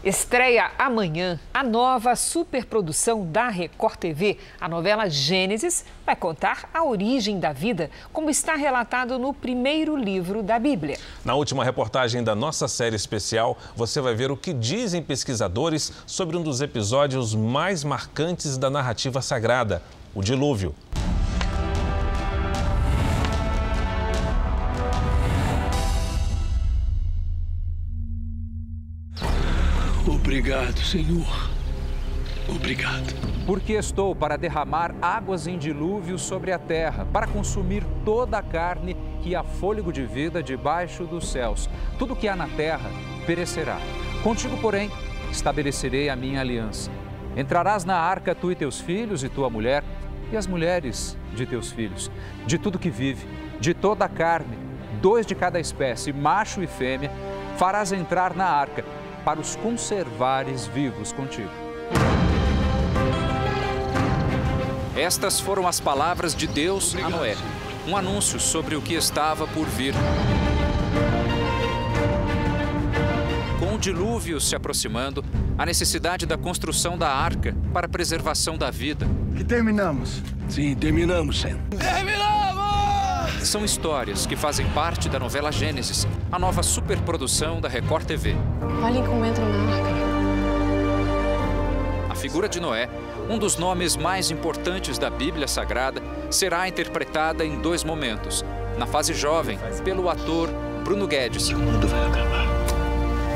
Estreia amanhã a nova superprodução da Record TV. A novela Gênesis vai contar a origem da vida, como está relatado no primeiro livro da Bíblia. Na última reportagem da nossa série especial, você vai ver o que dizem pesquisadores sobre um dos episódios mais marcantes da narrativa sagrada, o dilúvio. Obrigado, Senhor. Obrigado. Porque estou para derramar águas em dilúvio sobre a terra, para consumir toda a carne que há fôlego de vida debaixo dos céus. Tudo que há na terra perecerá. Contigo, porém, estabelecerei a minha aliança. Entrarás na arca, tu e teus filhos e tua mulher, e as mulheres de teus filhos. De tudo que vive, de toda a carne, 2 de cada espécie, macho e fêmea, farás entrar na arca, para os conservares vivos contigo. Estas foram as palavras de Deus a Noé, um anúncio sobre o que estava por vir. Com o dilúvio se aproximando, a necessidade da construção da arca para a preservação da vida. Que terminamos? Sim, terminamos, Senhor. Terminamos! São histórias que fazem parte da novela Gênesis, a nova superprodução da Record TV. Olhem como entram na arca. A figura de Noé, um dos nomes mais importantes da Bíblia Sagrada, será interpretada em 2 momentos. Na fase jovem, pelo ator Bruno Guedes. E o mundo vai acabar.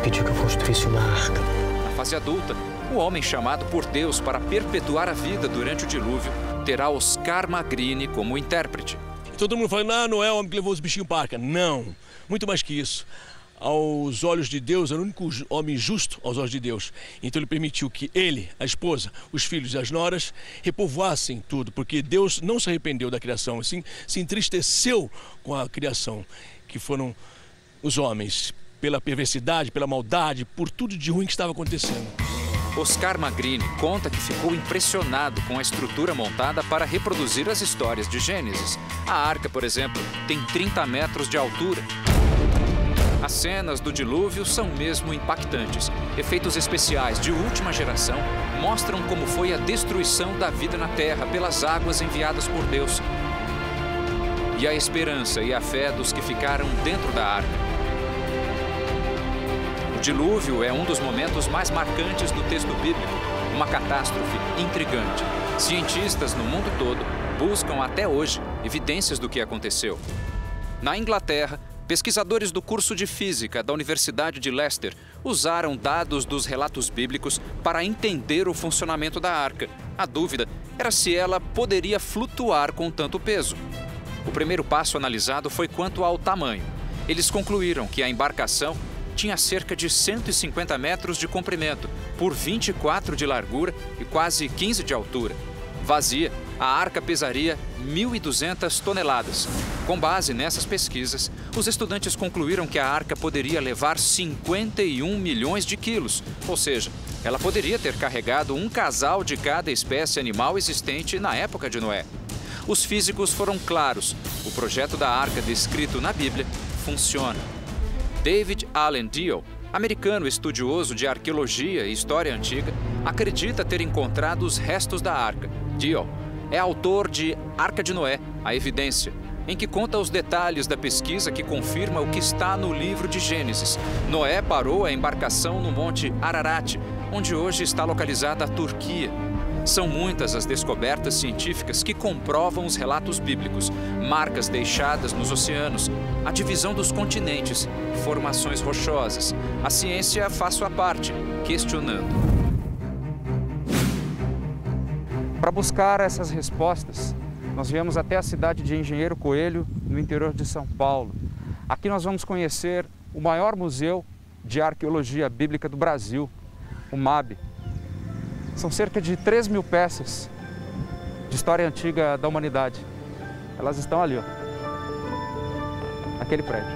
Pediu que eu construísse uma arca. Na fase adulta, o homem chamado por Deus para perpetuar a vida durante o dilúvio terá Oscar Magrini como intérprete. Todo mundo fala, Noé é o homem que levou os bichinhos para a arca. Não, muito mais que isso. Aos olhos de Deus, era o único homem justo aos olhos de Deus. Então ele permitiu que ele, a esposa, os filhos e as noras repovoassem tudo, porque Deus não se arrependeu da criação, assim, se entristeceu com a criação, que foram os homens, pela perversidade, pela maldade, por tudo de ruim que estava acontecendo. Oscar Magrini conta que ficou impressionado com a estrutura montada para reproduzir as histórias de Gênesis. A arca, por exemplo, tem 30 metros de altura. As cenas do dilúvio são mesmo impactantes. Efeitos especiais de última geração mostram como foi a destruição da vida na Terra pelas águas enviadas por Deus. E a esperança e a fé dos que ficaram dentro da arca. O dilúvio é um dos momentos mais marcantes do texto bíblico, uma catástrofe intrigante. Cientistas no mundo todo buscam até hoje evidências do que aconteceu. Na Inglaterra, pesquisadores do curso de Física da Universidade de Leicester usaram dados dos relatos bíblicos para entender o funcionamento da arca. A dúvida era se ela poderia flutuar com tanto peso. O primeiro passo analisado foi quanto ao tamanho. Eles concluíram que a embarcação tinha cerca de 150 metros de comprimento, por 24 de largura e quase 15 de altura. Vazia, a arca pesaria 1.200 toneladas. Com base nessas pesquisas, os estudantes concluíram que a arca poderia levar 51 milhões de quilos, ou seja, ela poderia ter carregado um casal de cada espécie animal existente na época de Noé. Os físicos foram claros: o projeto da arca descrito na Bíblia funciona. David Allen Dio, americano estudioso de arqueologia e história antiga, acredita ter encontrado os restos da arca. Dio é autor de Arca de Noé, a Evidência, em que conta os detalhes da pesquisa que confirma o que está no livro de Gênesis. Noé parou a embarcação no Monte Ararat, onde hoje está localizada a Turquia. São muitas as descobertas científicas que comprovam os relatos bíblicos, marcas deixadas nos oceanos, a divisão dos continentes, formações rochosas. A ciência faz sua parte, questionando. Para buscar essas respostas, nós viemos até a cidade de Engenheiro Coelho, no interior de São Paulo. Aqui nós vamos conhecer o maior museu de arqueologia bíblica do Brasil, o MAB. São cerca de 3.000 peças de história antiga da humanidade. Elas estão ali, ó, naquele prédio.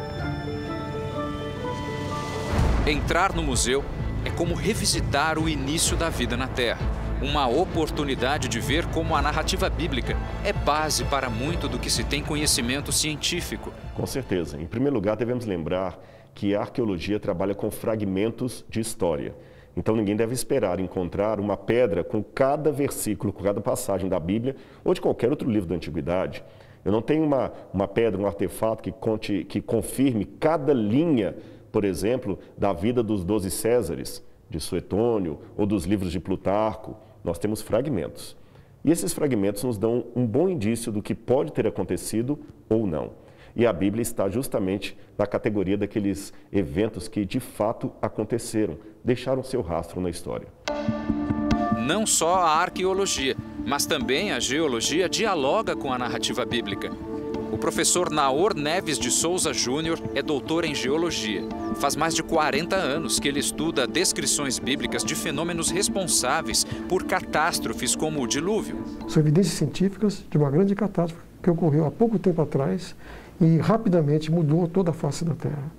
Entrar no museu é como revisitar o início da vida na Terra. Uma oportunidade de ver como a narrativa bíblica é base para muito do que se tem conhecimento científico. Com certeza. Em primeiro lugar, devemos lembrar que a arqueologia trabalha com fragmentos de história. Então ninguém deve esperar encontrar uma pedra com cada versículo, com cada passagem da Bíblia ou de qualquer outro livro da Antiguidade. Eu não tenho uma pedra, um artefato que confirme cada linha, por exemplo, da vida dos 12 Césares, de Suetônio, ou dos livros de Plutarco. Nós temos fragmentos. E esses fragmentos nos dão um bom indício do que pode ter acontecido ou não. E a Bíblia está justamente na categoria daqueles eventos que de fato aconteceram, deixaram seu rastro na história. Não só a arqueologia, mas também a geologia dialoga com a narrativa bíblica. O professor Naor Neves de Souza Júnior é doutor em geologia. Faz mais de 40 anos que ele estuda descrições bíblicas de fenômenos responsáveis por catástrofes como o dilúvio. São evidências científicas de uma grande catástrofe que ocorreu há pouco tempo atrás e rapidamente mudou toda a face da Terra.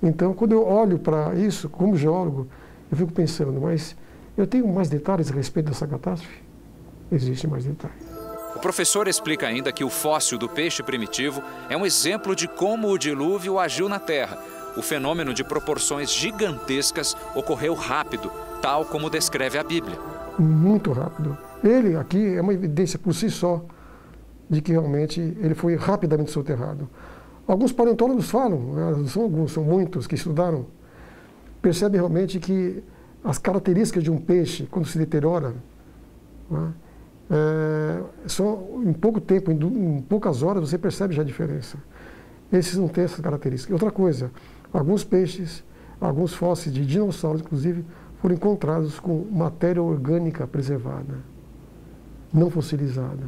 Então, quando eu olho para isso, como geólogo, eu fico pensando, mas eu tenho mais detalhes a respeito dessa catástrofe? Existem mais detalhes. O professor explica ainda que o fóssil do peixe primitivo é um exemplo de como o dilúvio agiu na Terra. O fenômeno de proporções gigantescas ocorreu rápido, tal como descreve a Bíblia. Muito rápido. Ele aqui é uma evidência por si só de que realmente ele foi rapidamente soterrado. Alguns paleontólogos falam, não são alguns, são muitos que estudaram, percebem realmente que as características de um peixe, quando se deteriora, né, só em pouco tempo, em poucas horas, você percebe já a diferença. Esses não têm essas características. Outra coisa, alguns peixes, alguns fósseis de dinossauros, inclusive, foram encontrados com matéria orgânica preservada, não fossilizada.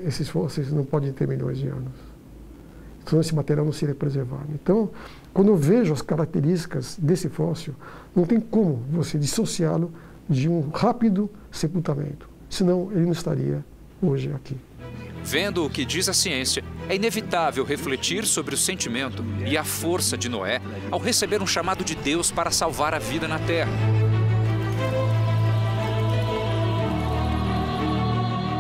Esses fósseis não podem ter milhões de anos. Então, esse material não seria preservado. Então, quando eu vejo as características desse fóssil, não tem como você dissociá-lo de um rápido sepultamento. Senão, ele não estaria hoje aqui. Vendo o que diz a ciência, é inevitável refletir sobre o sentimento e a força de Noé ao receber um chamado de Deus para salvar a vida na Terra.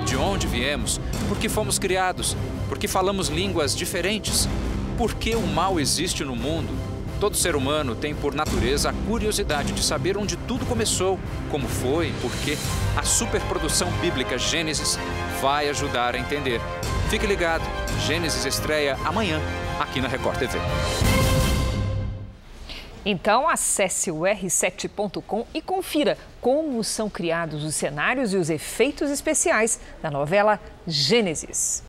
De onde viemos? Por que fomos criados? Por que falamos línguas diferentes? Por que o mal existe no mundo? Todo ser humano tem por natureza a curiosidade de saber onde tudo começou, como foi e por quê. A superprodução bíblica Gênesis vai ajudar a entender. Fique ligado, Gênesis estreia amanhã aqui na Record TV. Então, acesse o r7.com e confira como são criados os cenários e os efeitos especiais da novela Gênesis.